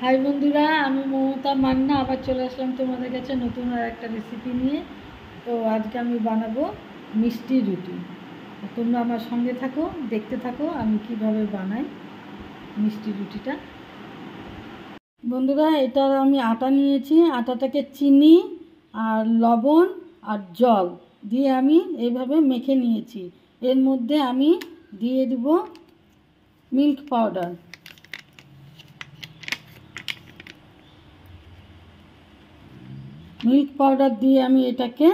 High বন্ধুরা, আমি মমতা মান্না আবার চলে আসলাম তোমাদের কাছে নতুন আর একটা রেসিপি নিয়ে। তো আজকে আমি বানাবো মিষ্টি রুটি। তোমরা আমার সঙ্গে থাকো, দেখতে থাকো আমি কিভাবে বানাই মিষ্টি রুটিটা। বন্ধুরা, এটা আমি আটা নিয়েছি, আটাটাকে চিনি আর লবণ আর জল দিয়ে আমি এইভাবে মেখে নিয়েছি। এর মধ্যে আমি দিয়ে দেব মিল্ক পাউডার। মিল্ক পাউডার দিয়ে আমি এটাকে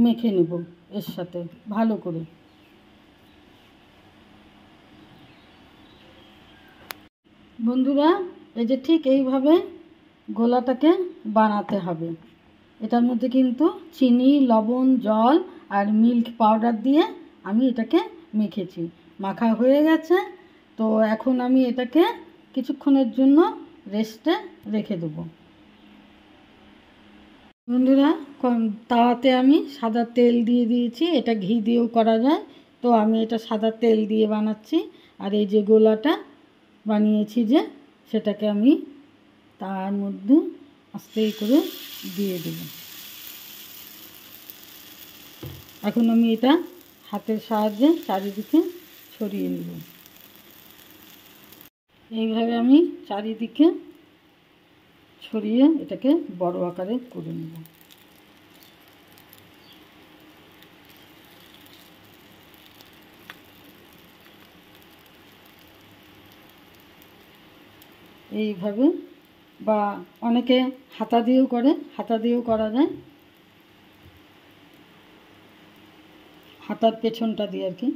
মেখে নেব এর সাথে ভালো করে। বন্ধুরা, এই যে ঠিক এইভাবে গোলাটাকে বানাতে হবে। এটার মধ্যে কিন্তু চিনি, লবণ, জল আর মিল্ক পাউডার দিয়ে আমি এটাকে মেখেছি। মাখা হয়ে গেছে। তো এখন আমি এটাকে কিছুক্ষণের জন্য রেস্টে রেখে দেবো। বন্ধুরা, তাওয়াতে আমি সাদা তেল দিয়ে দিয়েছি। এটা ঘি দিয়েও করা যায়, তো আমি এটা সাদা তেল দিয়ে বানাচ্ছি। আর এই যে গোলাটা বানিয়েছি যে, সেটাকে আমি তার মধ্যে আস্তে করে দিয়ে দেব। এখন আমি এটা হাতের সাহায্যে চারিদিকে ছড়িয়ে নেব। এইভাবে আমি চারিদিকে ছড়িয়ে এটাকে বড় আকারে করে নেব। এইভাবে, বা অনেকে হাতা দিয়েও করে, হাতা দিয়েও করা যায়, হাতার পেছনটা দিয়ে আর কি।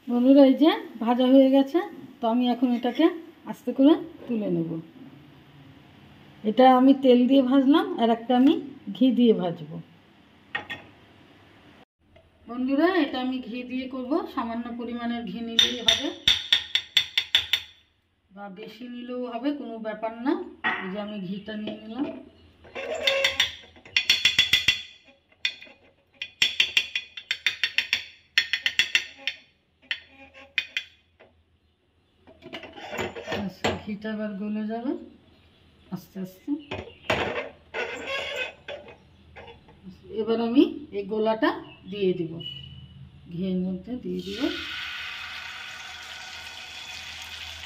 বন্ধুরা, এই যে ভাজা হয়ে গেছে, তো আমি এখন এটাকে আস্তে করে তুলে নেব। এটা আমি তেল দিয়ে ভাজলাম, আর একটা আমি ঘি দিয়ে ভাজবো। বন্ধুরা, এটা আমি ঘি দিয়ে করব। সামান্য পরিমাণের ঘি নিলেই হবে, বা বেশি নিলেও হবে, কোনো ব্যাপার না। এই যে আমি ঘিটা নিয়ে নিলাম। ঘিটা এবার গলে যাবে আস্তে আস্তে। এবার আমি এই গোলাটা দিয়ে দিব, ঘিয়ের মধ্যে দিয়ে দিব।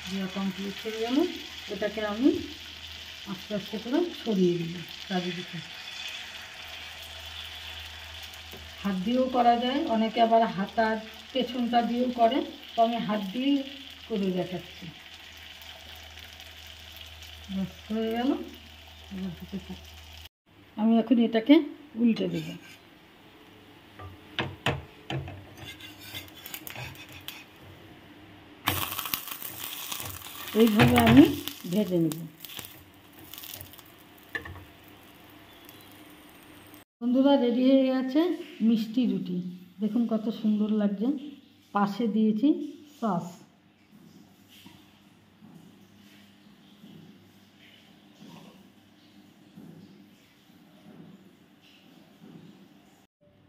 দেওয়া কমপ্লিট হয়ে গেল। এটাকে আমি আস্তে আস্তে করে ছড়িয়ে দিব চারিদিকে। হাত দিয়েও করা যায়, অনেকে আবার হাতার পেছনটা দিয়েও করে, তো আমি হাত দিয়েই করে দেখাচ্ছি। হয়ে গেল। আমি এখন এটাকে উল্টে দেব। এইভাবে আমি ভেজে নেব। বন্ধুরা, রেডি হয়ে গেছে মিষ্টি রুটি। দেখুন কত সুন্দর লাগছে। পাশে দিয়েছি সস।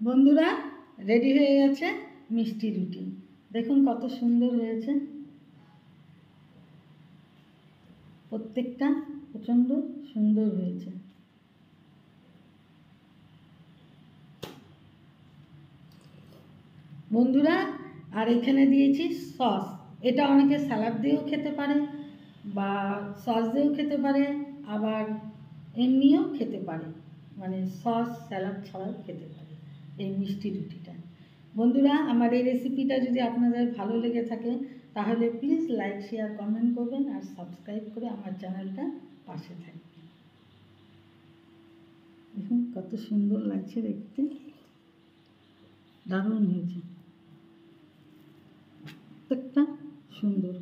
বন্ধুরা, রেডি হয়ে গেছে মিষ্টি রুটি। দেখুন কত সুন্দর হয়েছে। প্রত্যেকটা প্রচণ্ড সুন্দর হয়েছে। বন্ধুরা, আর এখানে দিয়েছি সস। এটা অনেকে স্যালাড দিয়েও খেতে পারে, বা সস দিয়েও খেতে পারে, আবার এমনিও খেতে পারে, মানে সস স্যালাড ছাড়াও খেতে পারে এই মিষ্টি রুটিটা। বন্ধুরা, আমার এই রেসিপিটা যদি আপনাদের ভালো লেগে থাকে, তাহলে প্লিজ লাইক, শেয়ার, কমেন্ট করবেন, আর সাবস্ক্রাইব করে আমার চ্যানেলটা পাশে থাকবেন। দেখুন কত সুন্দর লাগছে দেখতে, দারুণ হয়েছে, প্রত্যেকটা সুন্দর।